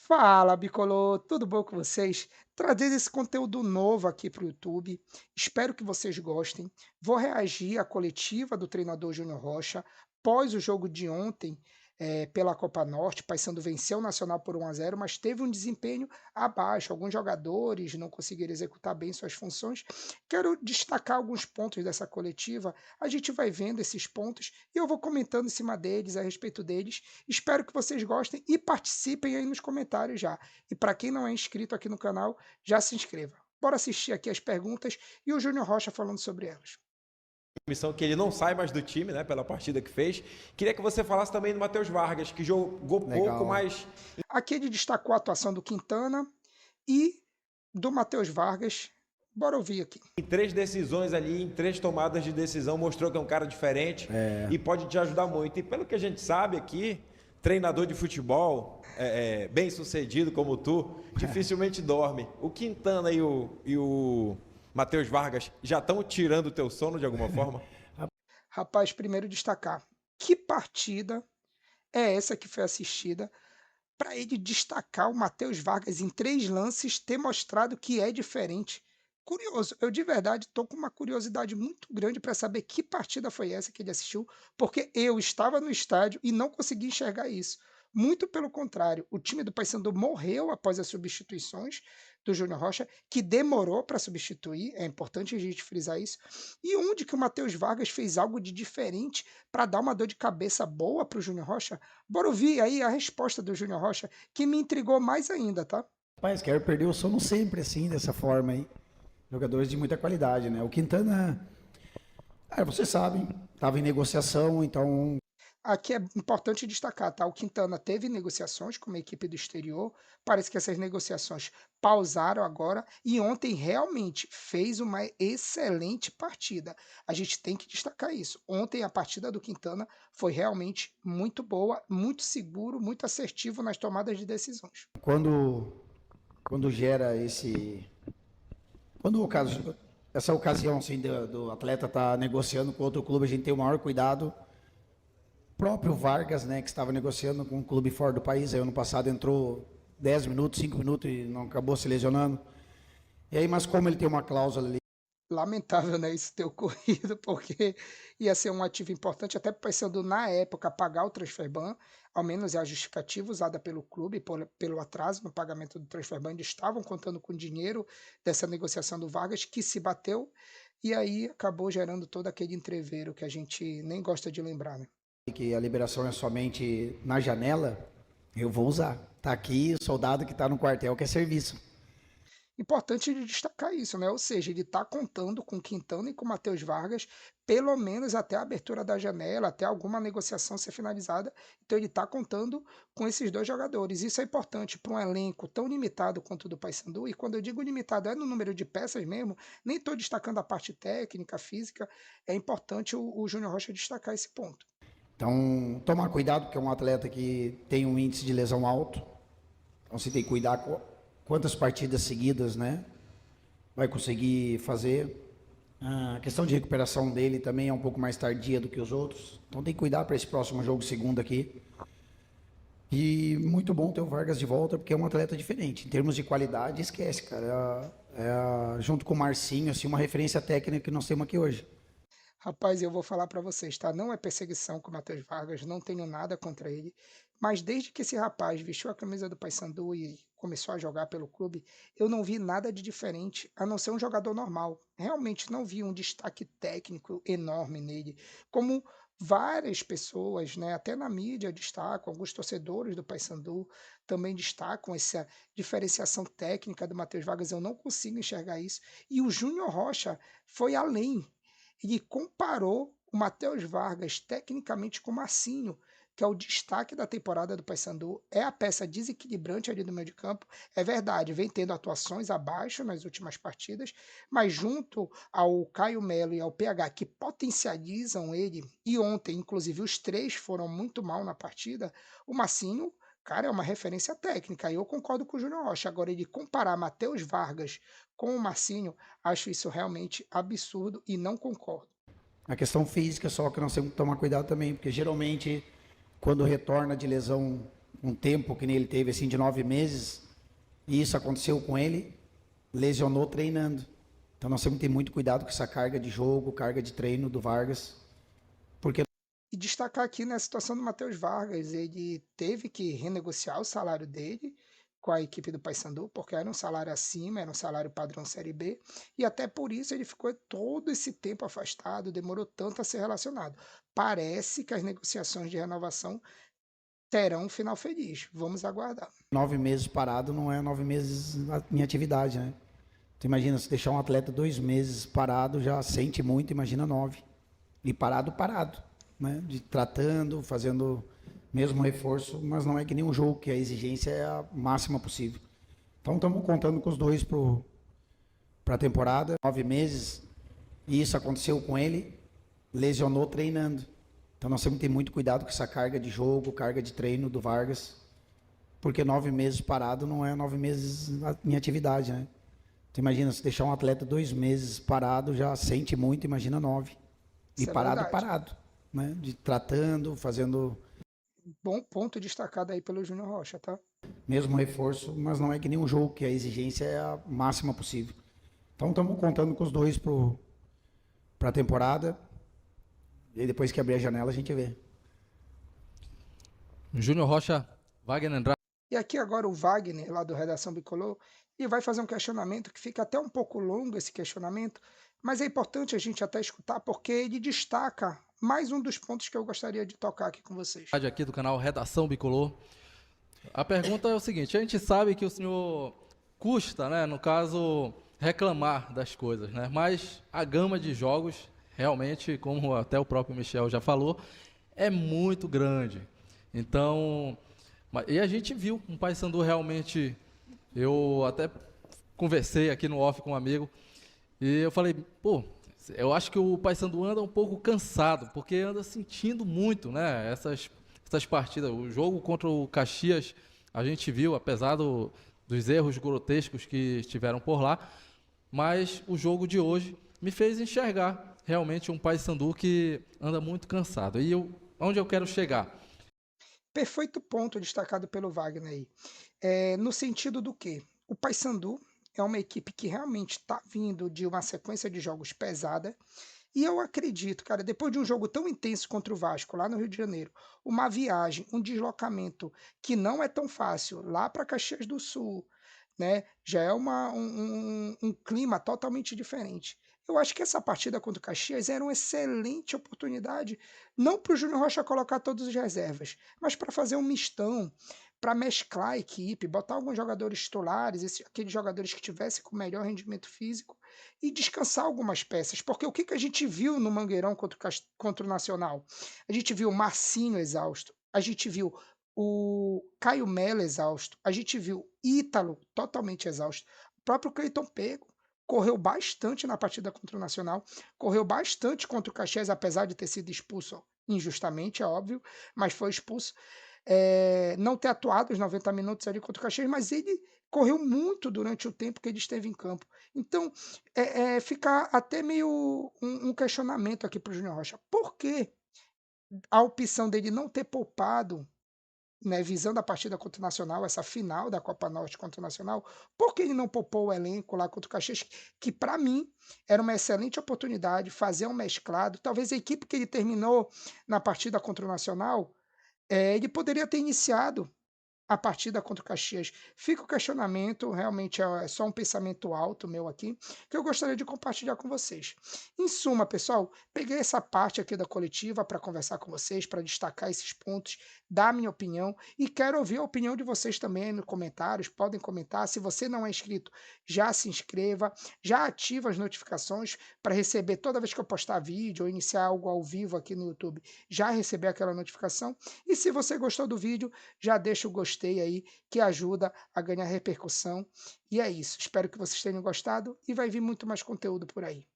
Fala, Bicolor, tudo bom com vocês? Trazendo esse conteúdo novo aqui para o YouTube. Espero que vocês gostem. Vou reagir à coletiva do treinador Júnior Rocha após o jogo de ontem pela Copa Norte. Paysandu venceu o Nacional por 1-0, mas teve um desempenho abaixo. Alguns jogadores não conseguiram executar bem suas funções. Quero destacar alguns pontos dessa coletiva. A gente vai vendo esses pontos e eu vou comentando em cima deles, a respeito deles. Espero que vocês gostem e participem aí nos comentários já. E para quem não é inscrito aqui no canal, já se inscreva. Bora assistir aqui as perguntas e o Júnior Rocha falando sobre elas. Missão que ele não sai mais do time, né, pela partida que fez. Queria que você falasse também do Matheus Vargas, que jogou pouco, Legal. mas Aqui ele destacou a atuação do Quintana e do Matheus Vargas. Bora ouvir aqui. em 3 decisões ali, em 3 tomadas de decisão, mostrou que é um cara diferente e pode te ajudar muito. E pelo que a gente sabe aqui, treinador de futebol, bem sucedido como tu, dificilmente dorme. O Quintana e o Matheus Vargas já estão tirando o teu sono de alguma forma? Rapaz, primeiro destacar. Que partida é essa que foi assistida para ele destacar o Matheus Vargas em 3 lances, ter mostrado que é diferente? Curioso, eu de verdade estou com uma curiosidade muito grande para saber que partida foi essa que ele assistiu, porque eu estava no estádio e não consegui enxergar isso. Muito pelo contrário, o time do Paysandu morreu após as substituições do Júnior Rocha, que demorou para substituir, é importante a gente frisar isso, e onde que o Matheus Vargas fez algo de diferente para dar uma dor de cabeça boa para o Júnior Rocha? Bora ouvir aí a resposta do Júnior Rocha, que me intrigou mais ainda, tá? Rapaz, quero perder o sono sempre assim, dessa forma aí. Jogadores de muita qualidade, né? O Quintana, vocês sabem, estava em negociação, então Aqui é importante destacar, tá? O Quintana teve negociações com uma equipe do exterior, parece que essas negociações pausaram agora e ontem realmente fez uma excelente partida. A gente tem que destacar isso. Ontem a partida do Quintana foi realmente muito boa, muito seguro, muito assertivo nas tomadas de decisões. quando gera quando o caso, essa ocasião assim do atleta estar negociando com outro clube, a gente tem o maior cuidado. O próprio Vargas, né, que estava negociando com um clube fora do país, aí ano passado entrou 10 minutos, 5 minutos e não acabou se lesionando. E aí, mas como ele tem uma cláusula ali, Lamentável, né, isso ter ocorrido, porque ia ser um ativo importante, até pensando na época pagar o transfer ban, ao menos é a justificativa usada pelo clube pelo atraso no pagamento do transfer ban, eles estavam contando com o dinheiro dessa negociação do Vargas, que se bateu, e aí acabou gerando todo aquele entreveiro que a gente nem gosta de lembrar, né? que a liberação é somente na janela, eu vou usar. Tá aqui o soldado que está no quartel que é serviço. Importante de destacar isso, né? Ou seja, ele está contando com Quintana e com Matheus Vargas, pelo menos até a abertura da janela, até alguma negociação ser finalizada. Então, ele está contando com esses dois jogadores. Isso é importante para um elenco tão limitado quanto o do Paysandu. E quando eu digo limitado, é no número de peças mesmo. Nem estou destacando a parte técnica, física. É importante o Júnior Rocha destacar esse ponto. Então, tomar cuidado, porque é um atleta que tem um índice de lesão alto. Então, você tem que cuidar quantas partidas seguidas, né, vai conseguir fazer. A questão de recuperação dele também é um pouco mais tardia do que os outros. Então, tem que cuidar para esse próximo jogo segundo aqui. E muito bom ter o Vargas de volta, porque é um atleta diferente. Em termos de qualidade, esquece, cara. Junto com o Marcinho, assim, uma referência técnica que nós temos aqui hoje. Rapaz, eu vou falar para vocês, tá? Não é perseguição com o Matheus Vargas, não tenho nada contra ele, mas desde que esse rapaz vestiu a camisa do Paysandu e começou a jogar pelo clube, eu não vi nada de diferente, a não ser um jogador normal. Realmente não vi um destaque técnico enorme nele, como várias pessoas, né, até na mídia destacam, alguns torcedores do Paysandu também destacam essa diferenciação técnica do Matheus Vargas, eu não consigo enxergar isso. E o Júnior Rocha foi além. Ele comparou o Matheus Vargas tecnicamente com o Marcinho, que é o destaque da temporada do Paysandu, é a peça desequilibrante ali do meio de campo. É verdade, vem tendo atuações abaixo nas últimas partidas, mas junto ao Caio Melo e ao PH, que potencializam ele, e ontem, inclusive, os três foram muito mal na partida, o Marcinho, cara, é uma referência técnica. Eu concordo com o Júnior Rocha. Agora, ele comparar Matheus Vargas com o Marcinho, acho isso realmente absurdo e não concordo. A questão física, só que nós temos que tomar cuidado também, porque geralmente, quando retorna de lesão um tempo que nem ele teve, assim, de 9 meses, e isso aconteceu com ele, lesionou treinando. Então nós temos que ter muito cuidado com essa carga de jogo, carga de treino do Vargas, porque E destacar aqui na situação do Matheus Vargas, ele teve que renegociar o salário dele com a equipe do Paysandu, porque era um salário acima, era um salário padrão Série B, e até por isso ele ficou todo esse tempo afastado, demorou tanto a ser relacionado. Parece que as negociações de renovação terão um final feliz. Vamos aguardar. 9 meses parado não é 9 meses em atividade, né? Tu imagina, se deixar um atleta 2 meses parado, já sente muito, imagina 9. E parado, né? De tratando, fazendo mesmo reforço, mas não é que nem um jogo, que a exigência é a máxima possível. Então estamos contando com os dois para a temporada, 9 meses, e isso aconteceu com ele, lesionou treinando. Então nós temos que ter muito cuidado com essa carga de jogo, carga de treino do Vargas, porque 9 meses parado não é 9 meses em atividade, né? Tu imagina, se deixar um atleta 2 meses parado, já sente muito, imagina 9. E Isso é parado, verdade. né? De tratando, fazendo Bom ponto destacado aí pelo Júnior Rocha, tá? mesmo reforço, mas não é que nem um jogo, que a exigência é a máxima possível. Então estamos contando com os dois para a temporada, e depois que abrir a janela a gente vê. Júnior Rocha, Wagner Andrade. E aqui agora o Wagner, lá do Redação Bicolor, e vai fazer um questionamento que fica até um pouco longo esse questionamento, mas é importante a gente até escutar porque ele destaca mais um dos pontos que eu gostaria de tocar aqui com vocês. Aqui do canal Redação Bicolor. A pergunta é o seguinte: a gente sabe que o senhor custa, né, no caso, reclamar das coisas, né? Mas a gama de jogos, realmente, como até o próprio Michel já falou, é muito grande. Então, e a gente viu um Paysandu realmente. Eu até conversei aqui no off com um amigo e eu falei, pô, eu acho que o Paysandu anda um pouco cansado, porque anda sentindo muito, né, essas partidas. O jogo contra o Caxias, a gente viu, apesar dos erros grotescos que estiveram por lá, mas o jogo de hoje me fez enxergar realmente um Paysandu que anda muito cansado. E onde eu quero chegar? Perfeito ponto destacado pelo Wagner aí. No sentido do que o Paysandu é uma equipe que realmente está vindo de uma sequência de jogos pesada. E eu acredito, cara, depois de um jogo tão intenso contra o Vasco, lá no Rio de Janeiro, uma viagem, um deslocamento que não é tão fácil, lá para Caxias do Sul, né? Já é um clima totalmente diferente. Eu acho que essa partida contra o Caxias era uma excelente oportunidade, não para o Júnior Rocha colocar todas as reservas, mas para fazer um mistão, para mesclar a equipe, botar alguns jogadores titulares, aqueles jogadores que tivessem com melhor rendimento físico e descansar algumas peças. Porque o que a gente viu no Mangueirão contra o Nacional? A gente viu o Marcinho exausto, a gente viu o Caio Melo exausto, a gente viu Ítalo totalmente exausto, o próprio Cleiton Pego correu bastante na partida contra o Nacional, correu bastante contra o Caxias, apesar de ter sido expulso injustamente, é óbvio, mas foi expulso. Não ter atuado os 90 minutos ali contra o Caxias, mas ele correu muito durante o tempo que ele esteve em campo. Então, fica até meio um questionamento aqui para o Júnior Rocha. Por que a opção dele não ter poupado, né, visando a partida contra o Nacional, essa final da Copa Norte contra o Nacional, por que ele não poupou o elenco lá contra o Caxias, que para mim era uma excelente oportunidade, fazer um mesclado, talvez a equipe que ele terminou na partida contra o Nacional, ele poderia ter iniciado a partida contra o Caxias. Fica o questionamento, realmente é só um pensamento alto meu aqui, que eu gostaria de compartilhar com vocês. Em suma, pessoal, peguei essa parte aqui da coletiva para conversar com vocês, para destacar esses pontos, dar minha opinião e quero ouvir a opinião de vocês também nos comentários, podem comentar. Se você não é inscrito, já se inscreva, já ativa as notificações para receber toda vez que eu postar vídeo ou iniciar algo ao vivo aqui no YouTube, já receber aquela notificação. E se você gostou do vídeo, já deixa o gostei aí, que ajuda a ganhar repercussão. E é isso. Espero que vocês tenham gostado e vai vir muito mais conteúdo por aí.